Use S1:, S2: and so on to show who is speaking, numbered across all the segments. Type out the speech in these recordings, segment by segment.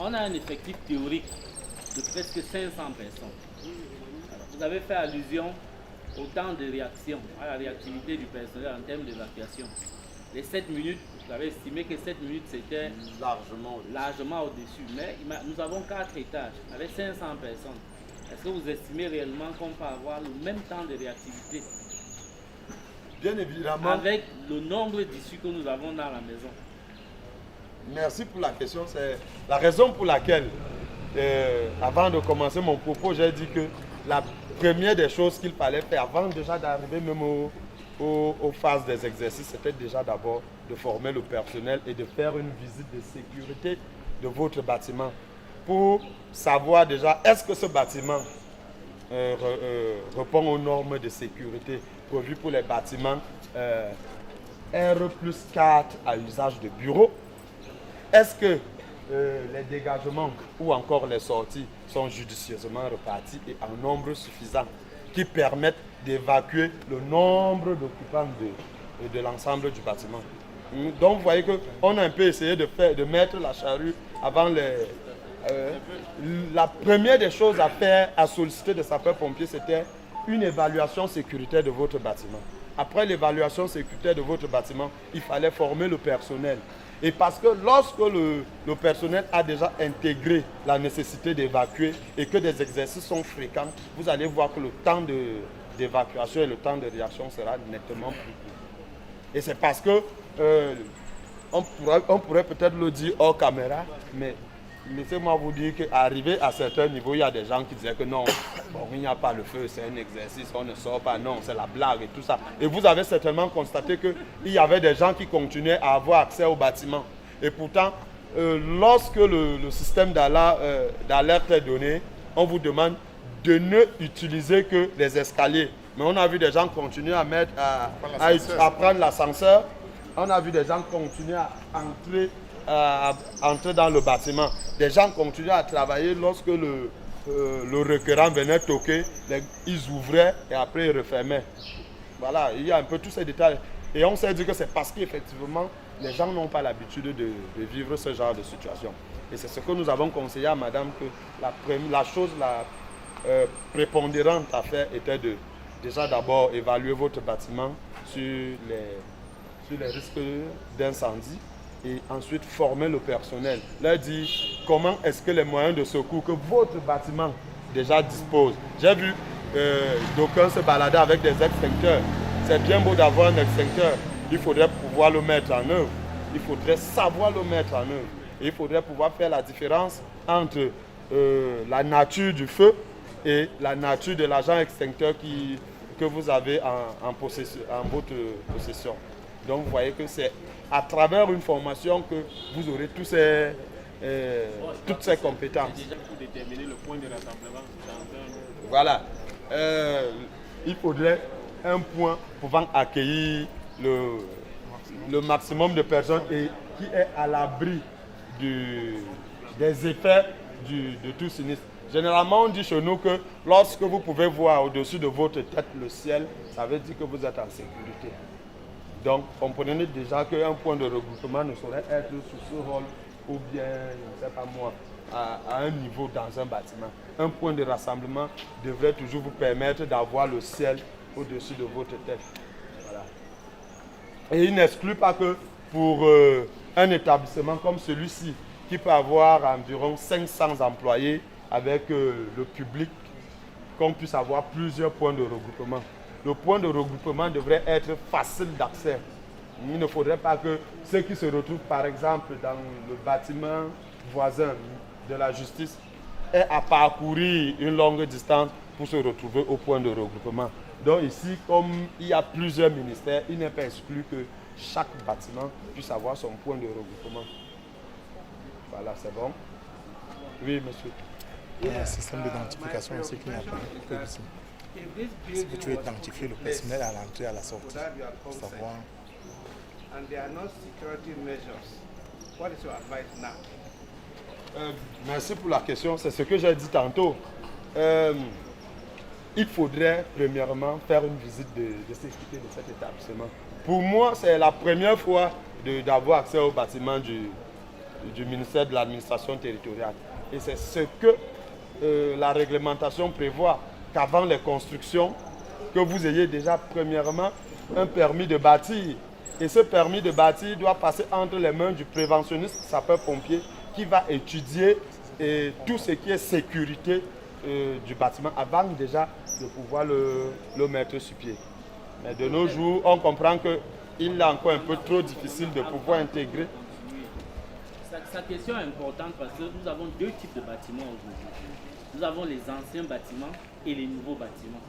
S1: On a un effectif théorique de presque 500 personnes. Alors, vous avez fait allusion au temps de réaction, à la réactivité du personnel en termes d'évacuation. Les 7 minutes, vous avez estimé que 7 minutes c'était largement au-dessus. Mais nous avons 4 étages avec 500 personnes. Est-ce que vous estimez réellement qu'on peut avoir le même temps de réactivité?
S2: Bien évidemment.
S1: Avec le nombre d'issues que nous avons dans la maison.
S2: Merci pour la question. C'est la raison pour laquelle, avant de commencer mon propos, j'ai dit que la première des choses qu'il fallait faire, avant déjà d'arriver même aux phases des exercices, c'était déjà d'abord de former le personnel et de faire une visite de sécurité de votre bâtiment pour savoir déjà est-ce que ce bâtiment répond aux normes de sécurité prévues pour les bâtiments R+4 à usage de bureau. Est-ce que les dégagements ou encore les sorties sont judicieusement repartis et en nombre suffisant qui permettent d'évacuer le nombre d'occupants de l'ensemble du bâtiment. Donc vous voyez qu'on a un peu essayé de mettre la charrue avant les... la première des choses à faire, à solliciter des sapeurs-pompiers, c'était une évaluation sécuritaire de votre bâtiment. Après l'évaluation sécuritaire de votre bâtiment, il fallait former le personnel. Et parce que lorsque le personnel a déjà intégré la nécessité d'évacuer et que des exercices sont fréquents, vous allez voir que le temps d'évacuation et le temps de réaction sera nettement plus court. Et c'est parce que on pourrait peut-être le dire hors caméra, mais laissez-moi vous dire qu'arrivé à certains niveaux, il y a des gens qui disaient que non, bon, il n'y a pas le feu, c'est un exercice, on ne sort pas, non, c'est la blague et tout ça. Et vous avez certainement constaté qu'il y avait des gens qui continuaient à avoir accès au bâtiment. Et pourtant, lorsque le système d'alerte est donné, on vous demande de ne utiliser que les escaliers. Mais on a vu des gens continuer à prendre l'ascenseur. On a vu des gens continuer à entrer dans le bâtiment. Des gens continuaient à travailler lorsque le requérant venait toquer, ils ouvraient et après ils refermaient. Voilà, il y a un peu tous ces détails. Et on s'est dit que c'est parce qu'effectivement, les gens n'ont pas l'habitude de vivre ce genre de situation. Et c'est ce que nous avons conseillé à madame, que la chose prépondérante à faire était déjà d'abord évaluer votre bâtiment sur les risques d'incendie et ensuite former le personnel. Leur dire comment est-ce que les moyens de secours que votre bâtiment déjà dispose. J'ai vu d'aucuns se balader avec des extincteurs. C'est bien beau d'avoir un extincteur. Il faudrait pouvoir le mettre en œuvre. Il faudrait savoir le mettre en œuvre. Et il faudrait pouvoir faire la différence entre la nature du feu et la nature de l'agent extincteur que vous avez en votre possession. Donc vous voyez que c'est à travers une formation que vous aurez toutes ces compétences.
S3: Déjà pour déterminer le point de rassemblement dans
S2: Voilà. Il faudrait un point pouvant accueillir le maximum de personnes et qui est à l'abri des effets de tout sinistre. Généralement, on dit chez nous que lorsque vous pouvez voir au-dessus de votre tête le ciel, ça veut dire que vous êtes en sécurité. Donc, comprenez déjà qu'un point de regroupement ne saurait être sous ce rôle ou bien, je ne sais pas moi, à un niveau dans un bâtiment. Un point de rassemblement devrait toujours vous permettre d'avoir le ciel au-dessus de votre tête. Voilà. Et il n'exclut pas que pour un établissement comme celui-ci, qui peut avoir environ 500 employés avec le public, qu'on puisse avoir plusieurs points de regroupement. Le point de regroupement devrait être facile d'accès. Il ne faudrait pas que ceux qui se retrouvent par exemple dans le bâtiment voisin de la justice aient à parcourir une longue distance pour se retrouver au point de regroupement. Donc ici, comme il y a plusieurs ministères, il n'est pas exclu que chaque bâtiment puisse avoir son point de regroupement. Voilà, c'est bon. Oui, monsieur.
S4: Il y a un système d'identification aussi qui n'a pas que ici. Si tu veux identifier le personnel à l'entrée et à la sortie, pour savoir.
S5: And there are no security measures. What is your advice now?
S2: Merci pour la question. C'est ce que j'ai dit tantôt. Il faudrait premièrement faire une visite de sécurité de cet établissement. Pour moi, c'est la première fois d'avoir accès au bâtiment du ministère de l'administration territoriale. Et c'est ce que la réglementation prévoit, qu'avant les constructions, que vous ayez déjà premièrement un permis de bâtir. Et ce permis de bâtir doit passer entre les mains du préventionniste sapeur-pompier qui va étudier tout ce qui est sécurité du bâtiment avant déjà de pouvoir le mettre sur pied. Mais de nos jours, on comprend qu'il est encore un peu trop difficile de pouvoir intégrer.
S1: Sa question est importante parce que nous avons deux types de bâtiments aujourd'hui. Nous avons les anciens bâtiments et les nouveaux bâtiments.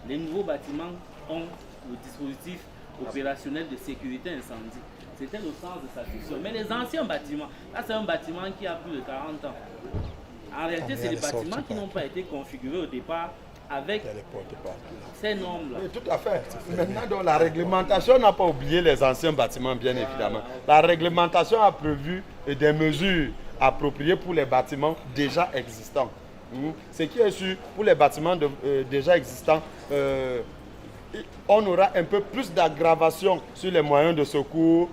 S1: Les nouveaux bâtiments ont le dispositif opérationnel de sécurité incendie. C'était le sens de sa question. Mais les anciens bâtiments, là c'est un bâtiment qui a plus de 40 ans. En réalité, c'est des bâtiments qui n'ont pas été configurés au départ avec ces normes-là.
S2: Oui, tout à fait. Maintenant, donc, la réglementation n'a pas oublié les anciens bâtiments, bien évidemment. La réglementation a prévu des mesures appropriées pour les bâtiments déjà existants. Ce qui est sûr, pour les bâtiments déjà existants, on aura un peu plus d'aggravation sur les moyens de secours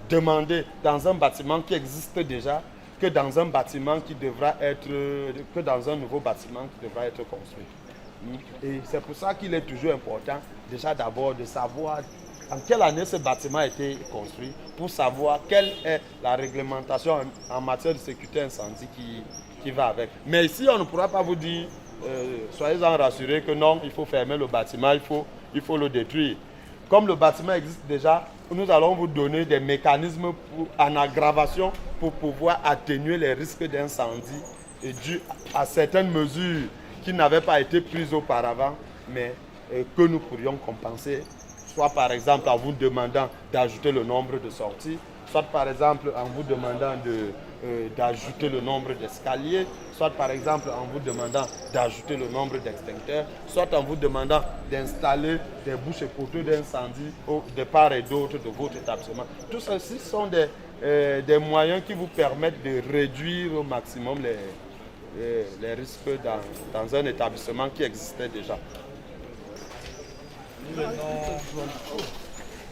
S2: demandés dans un bâtiment qui existe déjà que dans un bâtiment qui devra être, que dans un nouveau bâtiment qui devra être construit. Et c'est pour ça qu'il est toujours important, déjà d'abord, de savoir en quelle année ce bâtiment a été construit, pour savoir quelle est la réglementation en matière de sécurité incendie qui va avec. Mais ici, on ne pourra pas vous dire, soyez-en rassurés que non, il faut fermer le bâtiment, il faut le détruire. Comme le bâtiment existe déjà, nous allons vous donner des mécanismes en aggravation pour pouvoir atténuer les risques d'incendie dus à certaines mesures qui n'avaient pas été prises auparavant, mais que nous pourrions compenser, soit par exemple en vous demandant d'ajouter le nombre de sorties, soit par exemple en vous demandant d'ajouter le nombre d'escaliers, soit par exemple en vous demandant d'ajouter le nombre d'extincteurs, soit en vous demandant d'installer des bouches et poteaux d'incendie de part et d'autre de votre établissement. Tout ceci sont des moyens qui vous permettent de réduire au maximum les risques dans un établissement qui existait déjà.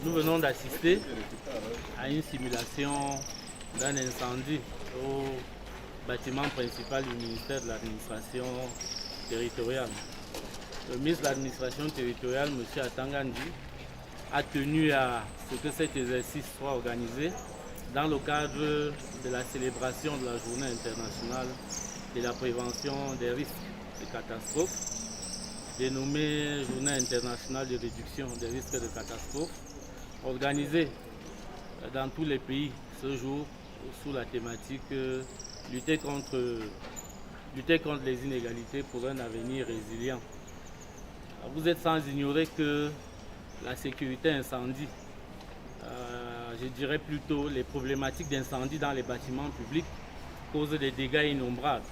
S1: Nous venons d'assister à une simulation d'un incendie au bâtiment principal du ministère de l'administration territoriale. Le ministre de l'administration territoriale, M. Atangandi, a tenu à ce que cet exercice soit organisé dans le cadre de la célébration de la Journée internationale de la prévention des risques de catastrophes, dénommée Journée internationale de réduction des risques de catastrophes, organisée dans tous les pays ce jour sous la thématique lutter contre les inégalités pour un avenir résilient. Vous êtes sans ignorer que la sécurité incendie, je dirais plutôt les problématiques d'incendie dans les bâtiments publics, causent des dégâts innombrables.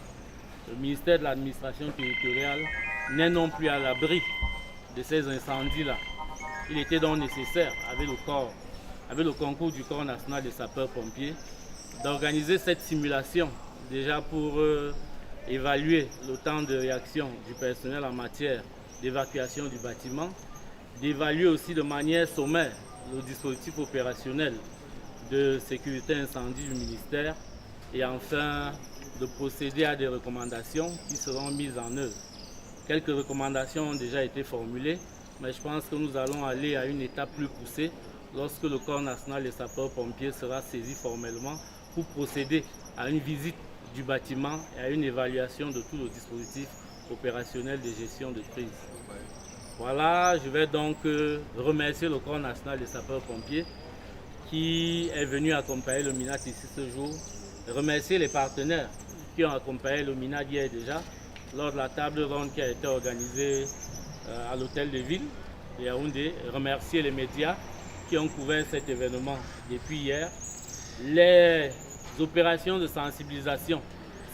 S1: Le ministère de l'administration territoriale n'est non plus à l'abri de ces incendies-là. Il était donc nécessaire, avec le concours du Corps national des sapeurs-pompiers, d'organiser cette simulation déjà pour évaluer le temps de réaction du personnel en matière d'évacuation du bâtiment, d'évaluer aussi de manière sommaire le dispositif opérationnel de sécurité incendie du ministère et enfin de procéder à des recommandations qui seront mises en œuvre. Quelques recommandations ont déjà été formulées, mais je pense que nous allons aller à une étape plus poussée lorsque le Corps national des sapeurs-pompiers sera saisi formellement pour procéder à une visite du bâtiment et à une évaluation de tout le dispositif opérationnel de gestion de crise. Voilà, je vais donc remercier le Corps national des sapeurs-pompiers qui est venu accompagner le MINAT ici ce jour, remercier les partenaires qui ont accompagné le MINAT hier déjà lors de la table ronde qui a été organisée à l'hôtel de ville de Yaoundé, remercier les médias qui ont couvert cet événement depuis hier. Les opérations de sensibilisation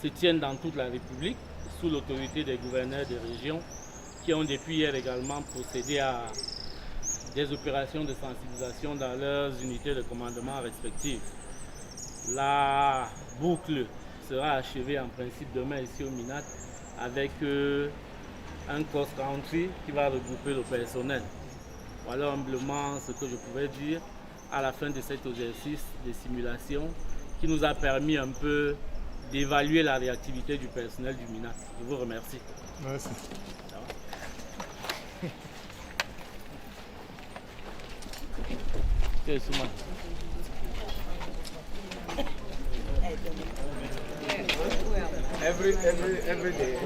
S1: se tiennent dans toute la République sous l'autorité des gouverneurs des régions qui ont depuis hier également procédé à des opérations de sensibilisation dans leurs unités de commandement respectives. La boucle sera achevée en principe demain ici au MINAT avec un cross-country qui va regrouper le personnel. Voilà humblement ce que je pouvais dire à la fin de cet exercice de simulation qui nous a permis un peu d'évaluer la réactivité du personnel du MINAC. Je vous remercie.
S4: Merci.
S5: Every day.